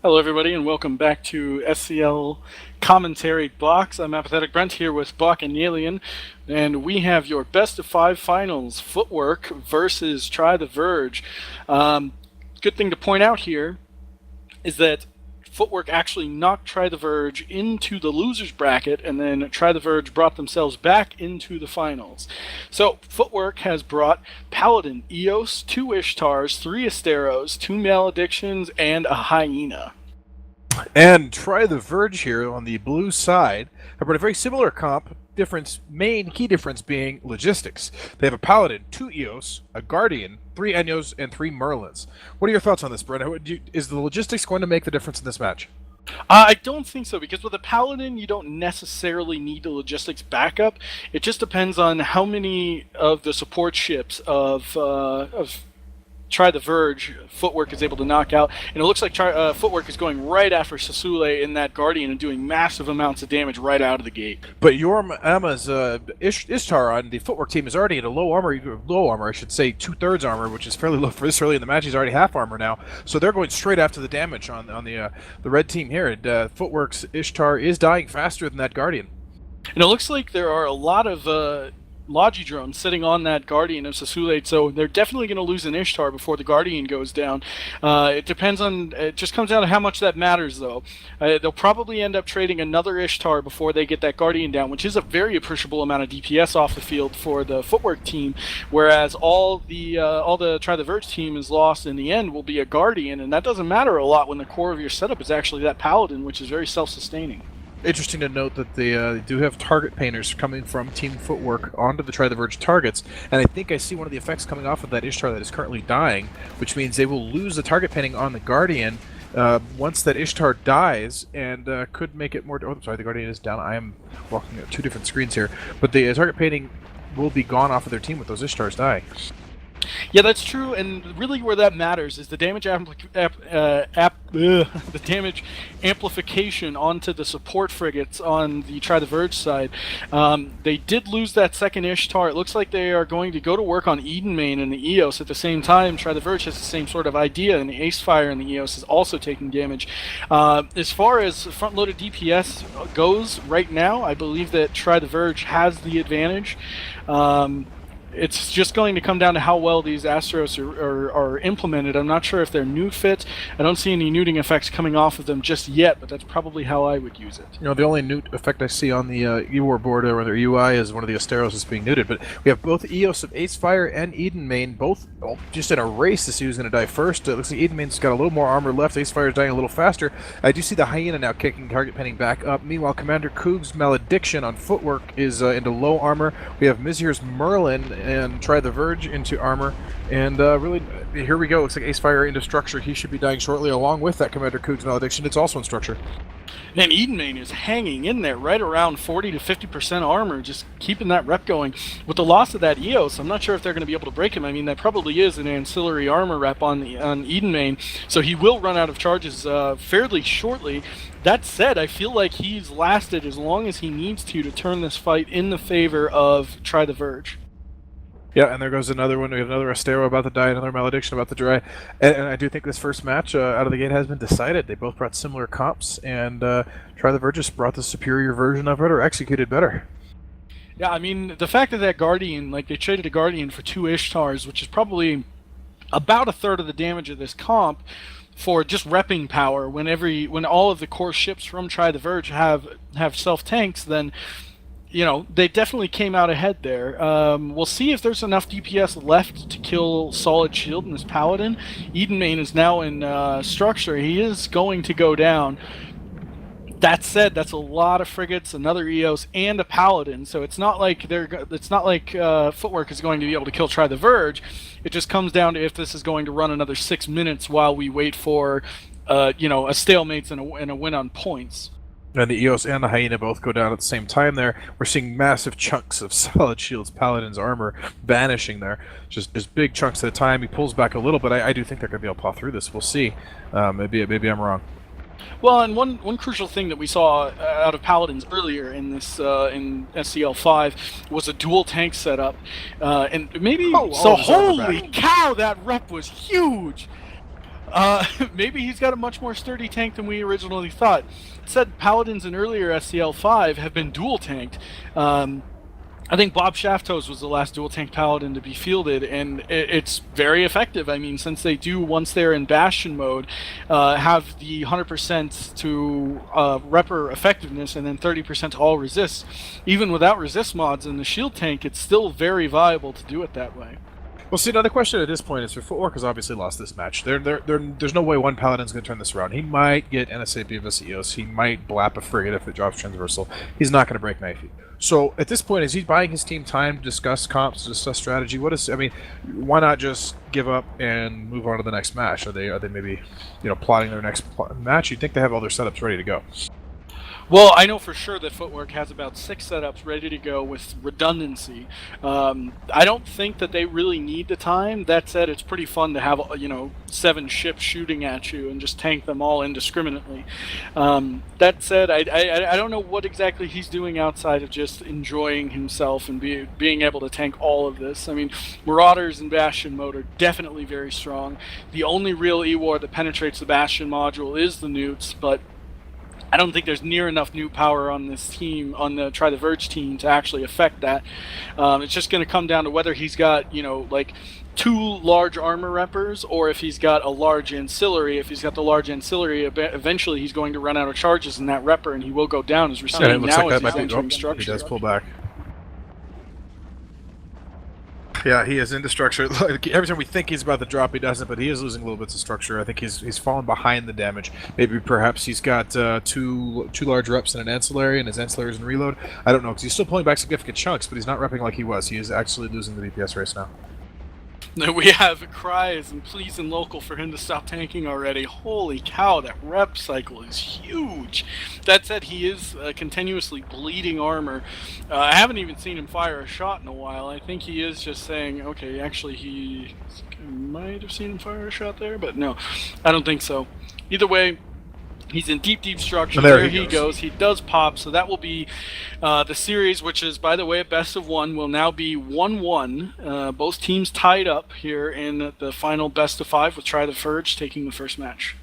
Hello, everybody, and welcome back to SCL Commentary Box. I'm Apathetic Brent here with Bach and Alien, and we have your best of 5 finals, Footwork versus Try the Verge. Good thing to point out here is that Footwork actually knocked Try the Verge into the losers bracket, and then Try the Verge brought themselves back into the finals. So Footwork has brought Paladin, Eos, 2 Ishtars, 3 Asteros, 2 Maledictions, and a Hyena. And Try the Verge here on the blue side have brought a very similar comp. Main key difference being logistics. They have a Paladin, 2 Eos, a Guardian, 3 Enyos, and 3 Merlins. What are your thoughts on this, Brent? Is the logistics going to make the difference in this match? I don't think so, because with a Paladin, you don't necessarily need the logistics backup. It just depends on how many of the support ships of Try the Verge Footwork is able to knock out, and it looks like Footwork is going right after Sasule in that Guardian and doing massive amounts of damage right out of the gate. But Yorma's Ishtar on the Footwork team is already at a low armor, I should say 2/3 armor, which is fairly low for this early in the match. He's already half armor now, so they're going straight after the damage on the red team here. And Footwork's Ishtar is dying faster than that Guardian. And it looks like there are a lot of Logi drones sitting on that Guardian of Sasule, so they're definitely going to lose an Ishtar before the Guardian goes down. It just comes down to how much that matters, though. They'll probably end up trading another Ishtar before they get that Guardian down, which is a very appreciable amount of DPS off the field for the Footwork team, whereas all the Try the Verge team is lost in the end will be a Guardian, and that doesn't matter a lot when the core of your setup is actually that Paladin, which is very self-sustaining. Interesting to note that they do have target painters coming from Team Footwork onto the Try the Verge targets, and I think I see one of the effects coming off of that Ishtar that is currently dying, which means they will lose the target painting on the Guardian once that Ishtar dies, and could make it more... Oh, sorry, the Guardian is down. I am walking at 2 different screens here, but the target painting will be gone off of their team with those Ishtars die. Yeah, that's true, and really where that matters is the damage the damage amplification onto the support frigates on the Try the Verge side. They did lose that second Ishtar. It looks like they are going to go to work on Eden Main and the Eos at the same time. Try the Verge has the same sort of idea, and the Ace Fire and the Eos is also taking damage. As far as front-loaded DPS goes right now, I believe that Try the Verge has the advantage. It's just going to come down to how well these Astros are implemented. I'm not sure if they're new fit. I don't see any neuting effects coming off of them just yet, but that's probably how I would use it. You know, the only neut effect I see on the EWAR board or their UI is one of the Asteros is being neuted, but we have both Eos of Ace Fire and Eden Main, both just in a race to see who's going to die first. It looks like Eden Main's got a little more armor left. Ace Fire is dying a little faster. I do see the Hyena now kicking target penning back up. Meanwhile, Commander Koog's Malediction on Footwork is into low armor. We have Mizir's Merlin and Try the Verge into armor, and really, here we go. Looks like Ace Fire into structure. He should be dying shortly, along with that Commander Koog's Malediction. It's also in structure. And Eden Main is hanging in there right around 40 to 50% armor, just keeping that rep going. With the loss of that Eos, I'm not sure if they're going to be able to break him. I mean, that probably is an ancillary armor rep on Eden Main, so he will run out of charges fairly shortly. That said, I feel like he's lasted as long as he needs to turn this fight in the favor of Try the Verge. Yeah, and there goes another one. We have another Astero about to die, another Malediction about to die. And I do think this first match out of the gate has been decided. They both brought similar comps, and Try the Verge just brought the superior version of it, or executed better. Yeah, I mean, the fact that Guardian, like, they traded a Guardian for 2 Ishtars, which is probably about a third of the damage of this comp, for just repping power, when all of the core ships from Try the Verge have self-tanks, then... You know, they definitely came out ahead there. We'll see if there's enough DPS left to kill Solid Shield in this Paladin. Eden Main is now in structure. He is going to go down. That said, that's a lot of frigates, another Eos, and a Paladin. So it's not like Footwork is going to be able to kill Try the Verge. It just comes down to if this is going to run another 6 minutes while we wait for, a stalemate and a win on points. And the Eos and the Hyena both go down at the same time there. We're seeing massive chunks of Solid Shield's Paladin's armor vanishing there. Just big chunks at a time. He pulls back a little, but I do think they're going to be able to plow through this. We'll see. Maybe I'm wrong. Well, and one crucial thing that we saw out of Paladins earlier in this in SCL5 was a dual tank setup, and maybe holy cow, that rep was huge. Maybe he's got a much more sturdy tank than we originally thought. It said Paladins in earlier SCL5 have been dual tanked. I think Bob Shaftos was the last dual tank Paladin to be fielded, and it's very effective. I mean, since they do, once they're in Bastion mode, have the 100% to repper effectiveness and then 30% to all resists. Even without resist mods in the shield tank, it's still very viable to do it that way. Well, see, now the question at this point is, for Footwork has obviously lost this match. There's no way one Paladin's going to turn this around. He might get NSAP of Eos. He might blap a frigate if it drops transversal. He's not going to break Knifey. So at this point, is he buying his team time to discuss comps, to discuss strategy? Why not just give up and move on to the next match? Are they maybe, plotting their next match? You'd think they have all their setups ready to go. Well, I know for sure that Footwork has about 6 setups ready to go with redundancy. I don't think that they really need the time. That said, it's pretty fun to have 7 ships shooting at you and just tank them all indiscriminately. That said, I don't know what exactly he's doing outside of just enjoying himself and being able to tank all of this. I mean, Marauders and Bastion mode are definitely very strong. The only real E-War that penetrates the Bastion module is the Newts, but I don't think there's near enough new power on this team, on the Try the Verge team, to actually affect that. It's just going to come down to whether he's got, 2 large armor reppers, or if he's got a large ancillary. If he's got the large ancillary, eventually he's going to run out of charges in that repper, and he will go down, as we're seeing it looks now like as that he's might be entering structure. He does pull back. Yeah, he is into structure. Every time we think he's about to drop, he doesn't, but he is losing little bits of structure. I think he's fallen behind the damage. Maybe perhaps he's got two large reps and an ancillary, and his ancillary is in reload. I don't know, because he's still pulling back significant chunks, but he's not repping like he was. He is actually losing the DPS race now. We have cries and pleas and local for him to stop tanking already. Holy cow, that rep cycle is huge. That said, he is continuously bleeding armor. I haven't even seen him fire a shot in a while. I think he is just saying, okay, actually he might have seen him fire a shot there, but no, I don't think so. Either way, he's in deep structure. There he goes. He does pop, so that will be the series, which is, by the way, a best of 1, will now be 1-1. Both teams tied up here in the final best of 5 with Try the Verge taking the first match.